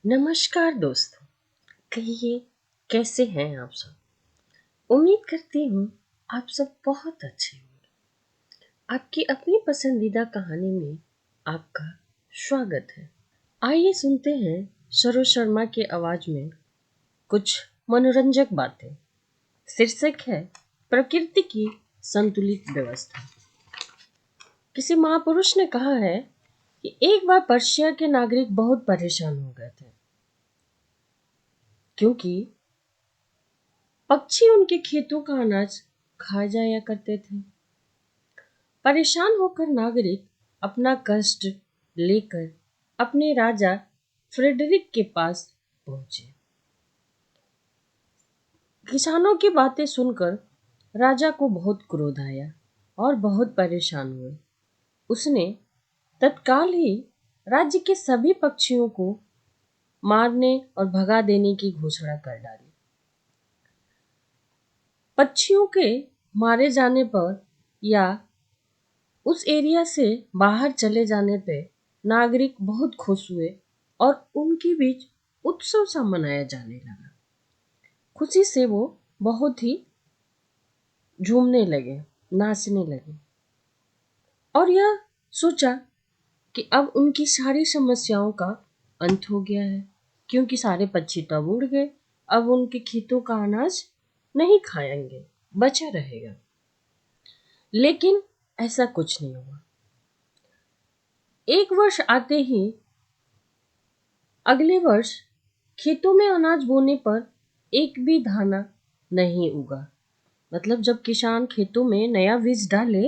नमस्कार दोस्तों। कहिए, कैसे हैं आप सब। उम्मीद करती हूँ आप सब बहुत अच्छे होंगे। आपकी अपनी पसंदीदा कहानी में आपका स्वागत है। आइए सुनते हैं सरोज शर्मा की आवाज में कुछ मनोरंजक बातें। शीर्षक है प्रकृति की संतुलित व्यवस्था। किसी महापुरुष ने कहा है कि एक बार पर्शिया के नागरिक बहुत परेशान हो गए थे, क्योंकि पक्षी उनके खेतों का अनाज खा जाया करते थे। परेशान होकर नागरिक अपना कष्ट लेकर अपने राजा फ्रेडरिक के पास पहुंचे। किसानों की बातें सुनकर राजा को बहुत क्रोध आया और बहुत परेशान हुए। उसने तत्काल ही राज्य के सभी पक्षियों को मारने और भगा देने की घोषणा कर डाली। पक्षियों के मारे जाने पर या उस एरिया से बाहर चले जाने पे नागरिक बहुत खुश हुए और उनके बीच उत्सव सा मनाया जाने लगा। खुशी से वो बहुत ही झूमने लगे, नाचने लगे और यह सोचा कि अब उनकी सारी समस्याओं का अंत हो गया है, क्योंकि सारे पक्षी तो अब उड़ गए। अब उनके खेतों का अनाज नहीं खाएंगे, बचा रहेगा। लेकिन ऐसा कुछ नहीं हुआ। एक वर्ष आते ही अगले वर्ष खेतों में अनाज बोने पर एक भी दाना नहीं उगा। मतलब जब किसान खेतों में नया बीज डाले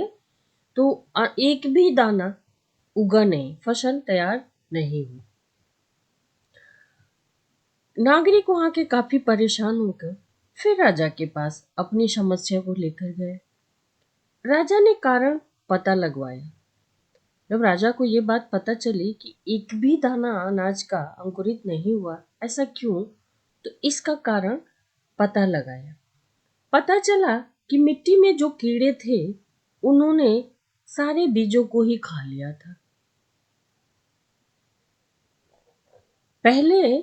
तो एक भी दाना उगा नहीं, फसल तैयार नहीं हुई। नागरिक वहां के काफी परेशान होकर फिर राजा के पास अपनी समस्या को लेकर गए। राजा ने कारण पता लगवाया। जब राजा को ये बात पता चली कि एक भी दाना अनाज का अंकुरित नहीं हुआ, ऐसा क्यों, तो इसका कारण पता लगाया। पता चला कि मिट्टी में जो कीड़े थे उन्होंने सारे बीजों को ही खा लिया था। पहले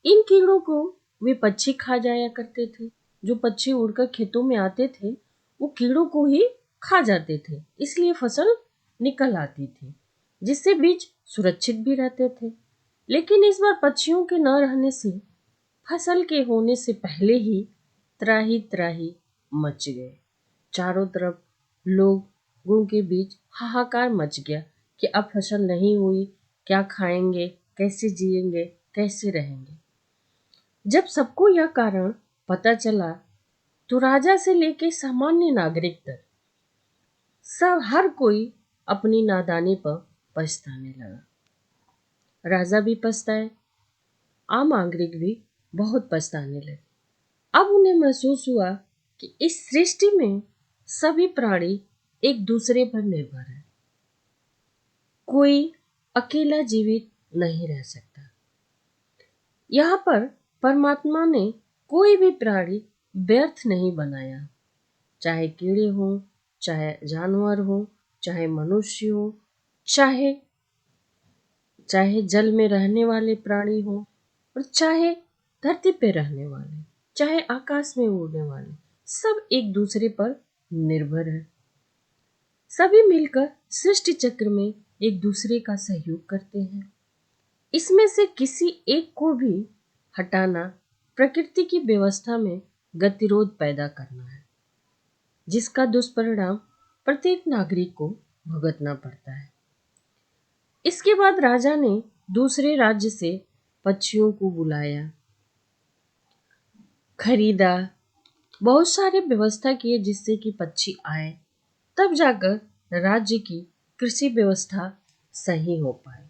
इन कीड़ों को वे पक्षी खा जाया करते थे। जो पक्षी उड़कर खेतों में आते थे वो कीड़ों को ही खा जाते थे, इसलिए फसल निकल आती थी, जिससे बीज सुरक्षित भी रहते थे। लेकिन इस बार पक्षियों के न रहने से फसल के होने से पहले ही त्राही त्राही मच गए। चारों तरफ लोगों के बीच हाहाकार मच गया कि अब फसल नहीं हुई, क्या खाएंगे, कैसे जिएंगे, कैसे रहेंगे। जब सबको यह कारण पता चला तो राजा से लेकर सामान्य नागरिक तक सब हर कोई अपनी नादानी पर पछताने लगा। राजा भी पछताए, आम नागरिक भी बहुत पछताने लगे। अब उन्हें महसूस हुआ कि इस सृष्टि में सभी प्राणी एक दूसरे पर निर्भर है। कोई अकेला जीवित नहीं रह सकता। यहाँ पर परमात्मा ने कोई भी प्राणी व्यर्थ नहीं बनाया, चाहे कीड़े हों, चाहे जानवर हो, चाहे मनुष्य हो, चाहे चाहे जल में रहने वाले प्राणी हो और चाहे धरती पे रहने वाले, चाहे आकाश में उड़ने वाले, सब एक दूसरे पर निर्भर है। सभी मिलकर सृष्टि चक्र में एक दूसरे का सहयोग करते हैं। इसमें से किसी एक को भी हटाना प्रकृति की व्यवस्था में गतिरोध पैदा करना है, जिसका दुष्परिणाम प्रत्येक नागरिक को भुगतना पड़ता है। इसके बाद राजा ने दूसरे राज्य से पक्षियों को बुलाया, खरीदा, बहुत सारे व्यवस्था किए जिससे कि पक्षी आए, तब जाकर राज्य की कृषि व्यवस्था सही हो पाए।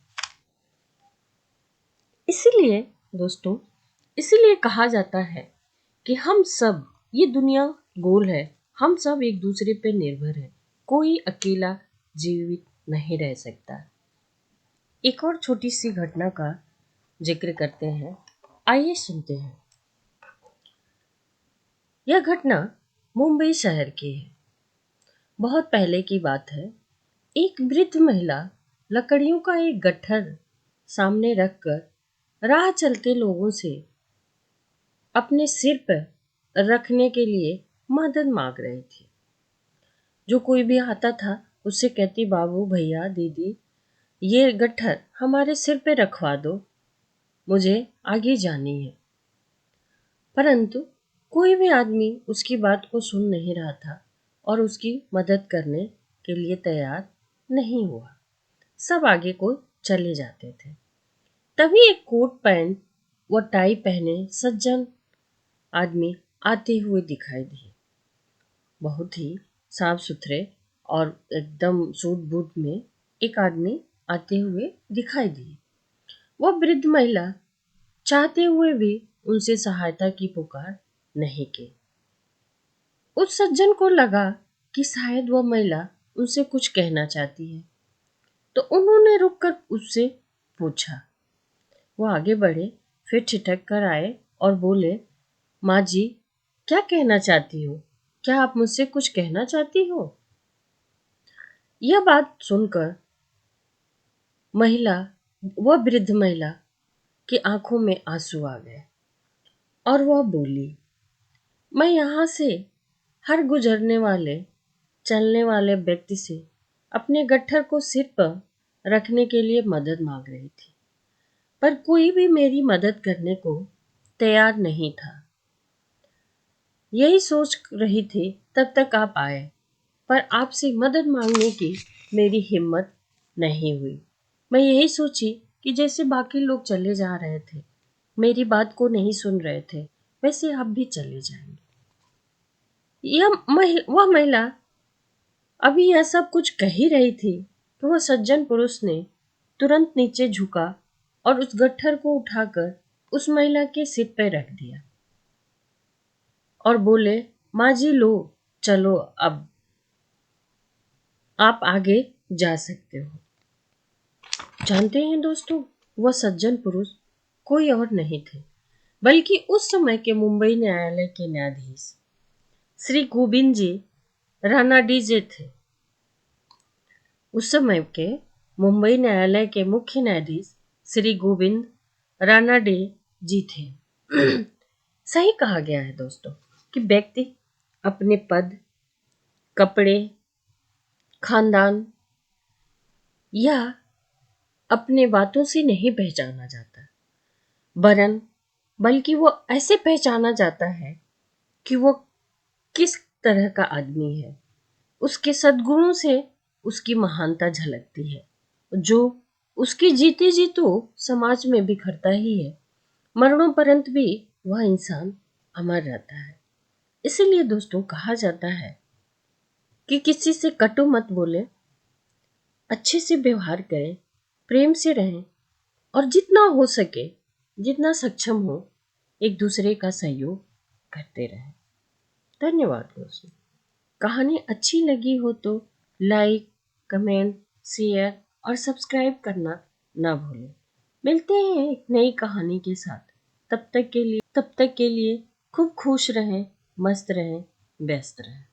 इसीलिए दोस्तों, इसीलिए कहा जाता है कि हम सब, ये दुनिया गोल है, हम सब एक दूसरे पर निर्भर है, कोई अकेला जीवित नहीं रह सकता। एक और छोटी सी घटना का जिक्र करते हैं, आइए सुनते हैं। यह घटना मुंबई शहर की है। बहुत पहले की बात है। एक वृद्ध महिला लकड़ियों का एक गट्ठर सामने रखकर राह चलते लोगों से अपने सिर पर रखने के लिए मदद मांग रही थी। जो कोई भी आता था उससे कहती, बाबू, भैया, दीदी, ये गट्ठर हमारे सिर पे रखवा दो, मुझे आगे जानी है। परंतु कोई भी आदमी उसकी बात को सुन नहीं रहा था और उसकी मदद करने के लिए तैयार नहीं हुआ। सब आगे को चले जाते थे। तभी एक कोट पैंट व टाई पहने सज्जन आदमी आते हुए दिखाई दिए। बहुत ही साफ सुथरे और एकदम सूट बूट में एक आदमी आते हुए दिखाई दिए। वह वृद्ध महिला चाहते हुए भी उनसे सहायता की पुकार नहीं की। उस सज्जन को लगा कि शायद वह महिला उनसे कुछ कहना चाहती है, तो उन्होंने रुककर उससे पूछा। वो आगे बढ़े, फिर ठिठक कर आए और बोले, माँ जी, क्या कहना चाहती हो? क्या आप मुझसे कुछ कहना चाहती हो? यह बात सुनकर वह वृद्ध महिला की आंखों में आंसू आ गए और वह बोली, मैं यहाँ से हर गुजरने वाले चलने वाले व्यक्ति से अपने गट्ठर को सिर पर रखने के लिए मदद मांग रही थी, पर कोई भी मेरी मदद करने को तैयार नहीं था। यही सोच रही थी तब तक आप आए, पर आपसे मदद मांगने की मेरी हिम्मत नहीं हुई। मैं यही सोची कि जैसे बाकी लोग चले जा रहे थे, मेरी बात को नहीं सुन रहे थे, वैसे आप भी चले जाएंगे। वह महिला अभी यह सब कुछ कह ही रही थी कि वह सज्जन पुरुष ने तुरंत नीचे झुका और उस गट्ठर को उठाकर उस महिला के सिर पर रख दिया और बोले, माँ जी, लो, चलो, अब आप आगे जा सकते हो। जानते हैं दोस्तों, वह सज्जन पुरुष कोई और नहीं थे बल्कि उस समय के मुंबई न्यायालय के न्यायाधीश श्री गोविंद जी रानाडे जी थे। उस समय के मुंबई न्यायालय के मुख्य न्यायाधीश श्री गोविंद रानाडे जी थे। सही कहा गया है दोस्तों कि व्यक्ति अपने पद, कपड़े, खानदान या अपने बातों से नहीं पहचाना जाता, बल्कि वो ऐसे पहचाना जाता है कि वो किस तरह का आदमी है। उसके सद्गुणों से उसकी महानता झलकती है, जो उसकी जीते जी तो समाज में बिखरता ही है, मरणोपरंत भी वह इंसान अमर रहता है। इसीलिए दोस्तों कहा जाता है कि किसी से कटु मत बोले, अच्छे से व्यवहार करें, प्रेम से रहें और जितना हो सके, जितना सक्षम हो, एक दूसरे का सहयोग करते रहें। धन्यवाद दोस्तों। कहानी अच्छी लगी हो तो लाइक, कमेंट, शेयर और सब्सक्राइब करना ना भूलें। मिलते हैं एक नई कहानी के साथ। तब तक के लिए खूब खुश रहें, मस्त रहें, व्यस्त रहें।